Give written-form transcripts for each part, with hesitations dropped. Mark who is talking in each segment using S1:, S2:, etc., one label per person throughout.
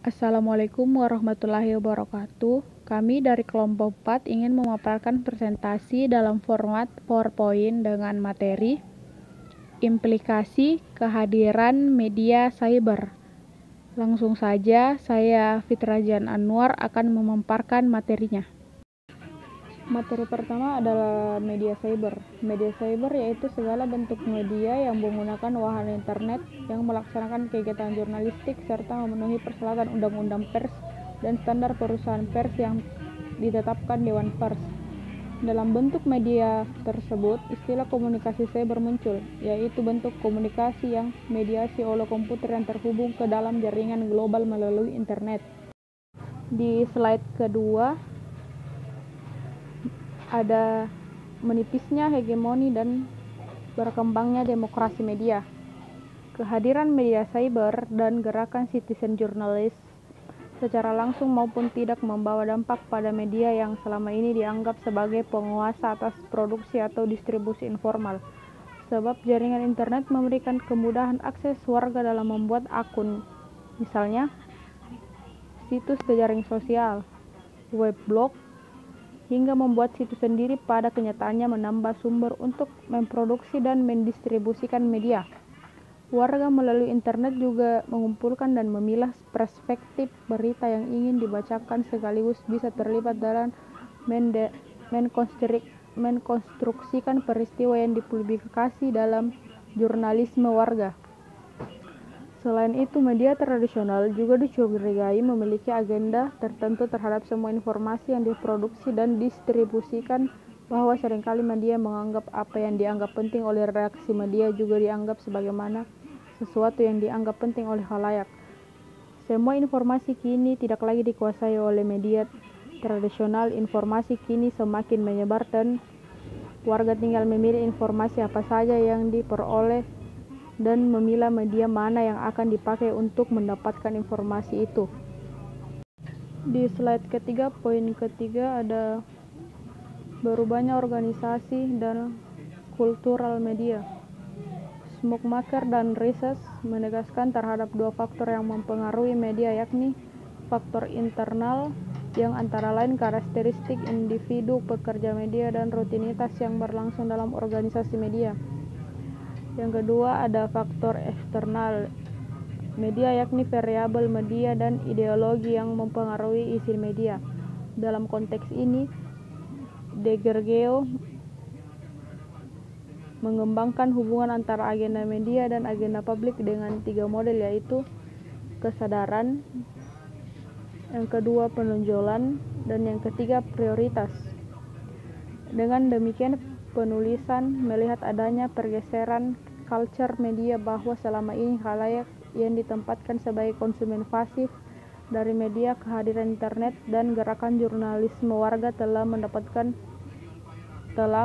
S1: Assalamualaikum warahmatullahi wabarakatuh. Kami dari kelompok 4 ingin memaparkan presentasi dalam format PowerPoint dengan materi implikasi kehadiran media cyber. Langsung saja, saya Fitrajan Anwar akan memaparkan materinya. Materi pertama adalah media cyber. Media cyber yaitu segala bentuk media yang menggunakan wahana internet yang melaksanakan kegiatan jurnalistik serta memenuhi persyaratan undang-undang pers dan standar perusahaan pers yang ditetapkan Dewan Pers. Dalam bentuk media tersebut, istilah komunikasi cyber muncul, yaitu bentuk komunikasi yang mediasi oleh komputer yang terhubung ke dalam jaringan global melalui internet. Di slide kedua, ada menipisnya hegemoni dan berkembangnya demokrasi media. Kehadiran media cyber dan gerakan citizen journalist secara langsung maupun tidak membawa dampak pada media yang selama ini dianggap sebagai penguasa atas produksi atau distribusi informal. Sebab jaringan internet memberikan kemudahan akses warga dalam membuat akun, misalnya situs jejaring sosial, web blog, hingga membuat situs sendiri. Pada kenyataannya menambah sumber untuk memproduksi dan mendistribusikan media. Warga melalui internet juga mengumpulkan dan memilah perspektif berita yang ingin dibacakan sekaligus bisa terlibat dalam menkonstruksikan peristiwa yang dipublikasi dalam jurnalisme warga. Selain itu, media tradisional juga dicurigai memiliki agenda tertentu terhadap semua informasi yang diproduksi dan distribusikan, bahwa seringkali media menganggap apa yang dianggap penting oleh redaksi media juga dianggap sebagaimana sesuatu yang dianggap penting oleh khalayak. Semua informasi kini tidak lagi dikuasai oleh media tradisional. Informasi kini semakin menyebar dan warga tinggal memilih informasi apa saja yang diperoleh dan memilah media mana yang akan dipakai untuk mendapatkan informasi itu. Di slide ketiga, poin ketiga, ada berubahnya organisasi dan kultural media. Smuckmaker dan Research menegaskan terhadap dua faktor yang mempengaruhi media, yakni faktor internal yang antara lain karakteristik individu pekerja media dan rutinitas yang berlangsung dalam organisasi media. Yang kedua, ada faktor eksternal media, yakni variabel media dan ideologi yang mempengaruhi isi media. Dalam konteks ini, Degergeo mengembangkan hubungan antara agenda media dan agenda publik dengan tiga model, yaitu kesadaran, yang kedua penonjolan, dan yang ketiga prioritas. Dengan demikian, penulisan melihat adanya pergeseran culture media, bahwa selama ini khalayak yang ditempatkan sebagai konsumen pasif dari media, kehadiran internet dan gerakan jurnalisme warga telah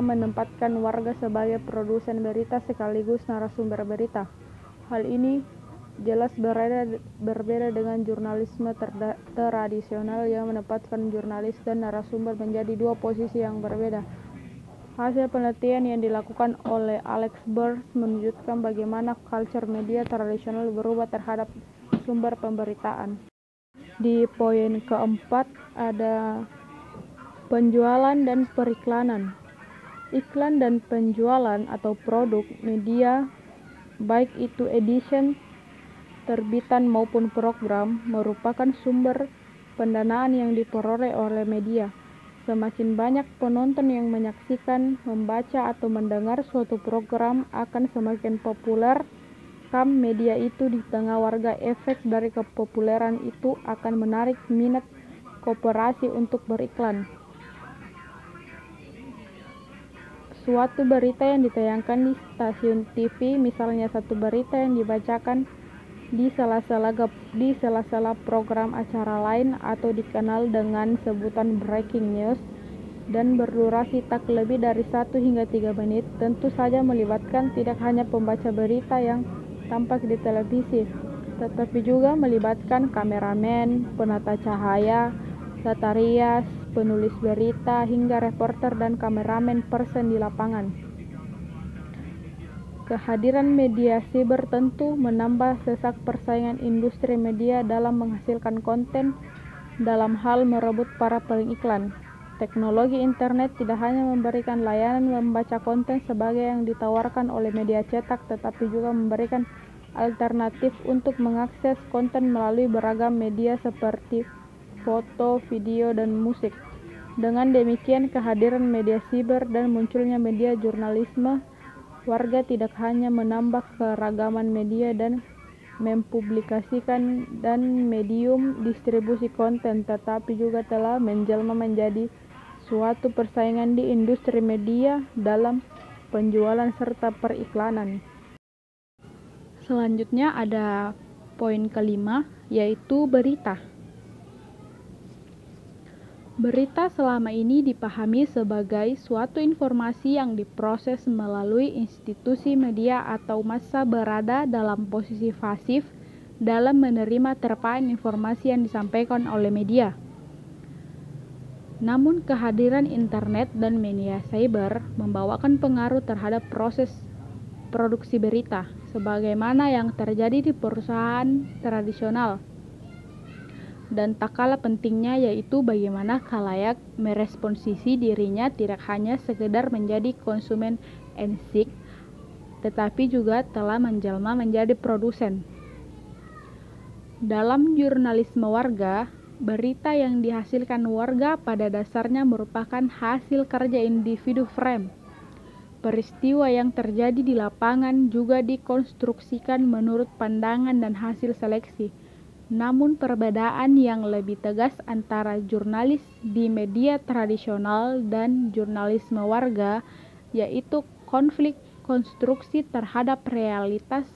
S1: menempatkan warga sebagai produsen berita sekaligus narasumber berita. Hal ini jelas berbeda dengan jurnalisme tradisional yang menempatkan jurnalis dan narasumber menjadi dua posisi yang berbeda. Hasil penelitian yang dilakukan oleh Alex Burns menunjukkan bagaimana culture media tradisional berubah terhadap sumber pemberitaan. Di poin keempat, ada penjualan dan periklanan. Iklan dan penjualan atau produk media, baik itu edition, terbitan maupun program, merupakan sumber pendanaan yang diperoleh oleh media. Semakin banyak penonton yang menyaksikan, membaca, atau mendengar suatu program, akan semakin populer media itu di tengah warga. Efek dari kepopuleran itu akan menarik minat koperasi untuk beriklan. Suatu berita yang ditayangkan di stasiun TV, misalnya satu berita yang dibacakan di sela-sela program acara lain atau dikenal dengan sebutan breaking news dan berdurasi tak lebih dari 1 hingga 3 menit, tentu saja melibatkan tidak hanya pembaca berita yang tampak di televisi, tetapi juga melibatkan kameramen, penata cahaya, satarias, penulis berita, hingga reporter dan kameramen person di lapangan. Kehadiran media siber tentu menambah sesak persaingan industri media dalam menghasilkan konten dalam hal merebut para pengiklan. Teknologi internet tidak hanya memberikan layanan membaca konten sebagai yang ditawarkan oleh media cetak, tetapi juga memberikan alternatif untuk mengakses konten melalui beragam media seperti foto, video, dan musik. Dengan demikian, kehadiran media siber dan munculnya media jurnalisme warga tidak hanya menambah keragaman media dan mempublikasikan dan medium distribusi konten, tetapi juga telah menjelma menjadi suatu persaingan di industri media dalam penjualan serta periklanan. Selanjutnya ada poin kelima, yaitu berita. Berita selama ini dipahami sebagai suatu informasi yang diproses melalui institusi media atau massa berada dalam posisi pasif dalam menerima terpaan informasi yang disampaikan oleh media. Namun kehadiran internet dan media cyber membawakan pengaruh terhadap proses produksi berita, sebagaimana yang terjadi di perusahaan tradisional. Dan tak kalah pentingnya yaitu bagaimana khalayak meresponsisi dirinya tidak hanya sekedar menjadi konsumen ensik, tetapi juga telah menjelma menjadi produsen. Dalam jurnalisme warga, berita yang dihasilkan warga pada dasarnya merupakan hasil kerja individu frame. Peristiwa yang terjadi di lapangan juga dikonstruksikan menurut pandangan dan hasil seleksi. Namun perbedaan yang lebih tegas antara jurnalis di media tradisional dan jurnalisme warga, yaitu konflik konstruksi terhadap realitas,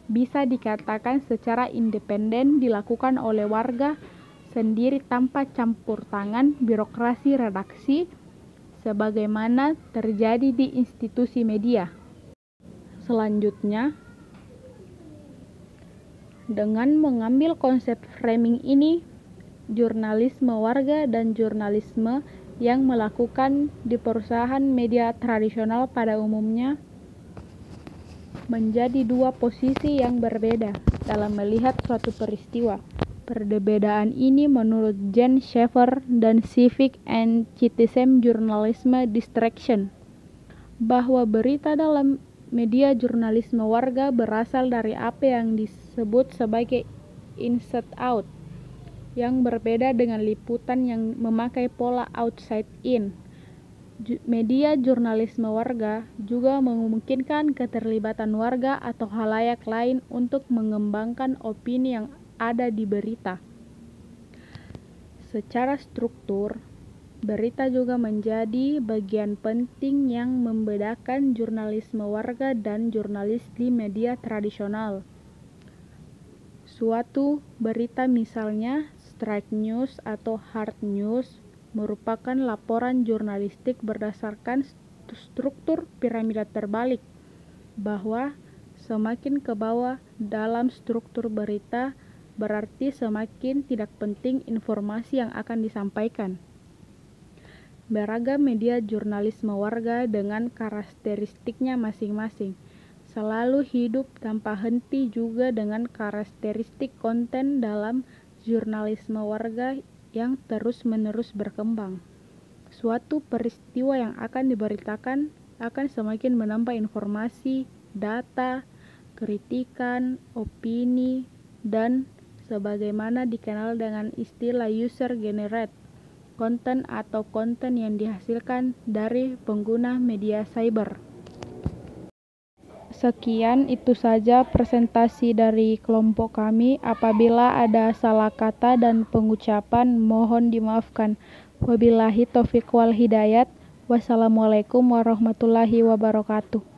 S1: bisa dikatakan secara independen dilakukan oleh warga sendiri tanpa campur tangan birokrasi redaksi, sebagaimana terjadi di institusi media. Selanjutnya, dengan mengambil konsep framing ini, jurnalisme warga dan jurnalisme yang melakukan di perusahaan media tradisional pada umumnya menjadi dua posisi yang berbeda dalam melihat suatu peristiwa. Perbedaan ini menurut Jen Shaffer dan Civic and Citizen Journalism Distraction, bahwa berita dalam media jurnalisme warga berasal dari apa yang disebut sebagai inside out, yang berbeda dengan liputan yang memakai pola outside in. Media jurnalisme warga juga memungkinkan keterlibatan warga atau khalayak lain untuk mengembangkan opini yang ada di berita. Secara struktur, berita juga menjadi bagian penting yang membedakan jurnalisme warga dan jurnalis di media tradisional. Suatu berita, misalnya straight news atau hard news, merupakan laporan jurnalistik berdasarkan struktur piramida terbalik, bahwa semakin ke bawah dalam struktur berita berarti semakin tidak penting informasi yang akan disampaikan. Beragam media jurnalisme warga dengan karakteristiknya masing-masing selalu hidup tanpa henti juga dengan karakteristik konten dalam jurnalisme warga yang terus-menerus berkembang. Suatu peristiwa yang akan diberitakan akan semakin menambah informasi, data, kritikan, opini, dan sebagaimana dikenal dengan istilah user-generated konten atau konten yang dihasilkan dari pengguna media cyber. Sekian, itu saja presentasi dari kelompok kami. Apabila ada salah kata dan pengucapan, mohon dimaafkan. Wabillahi taufiq wal hidayat. Wassalamualaikum warahmatullahi wabarakatuh.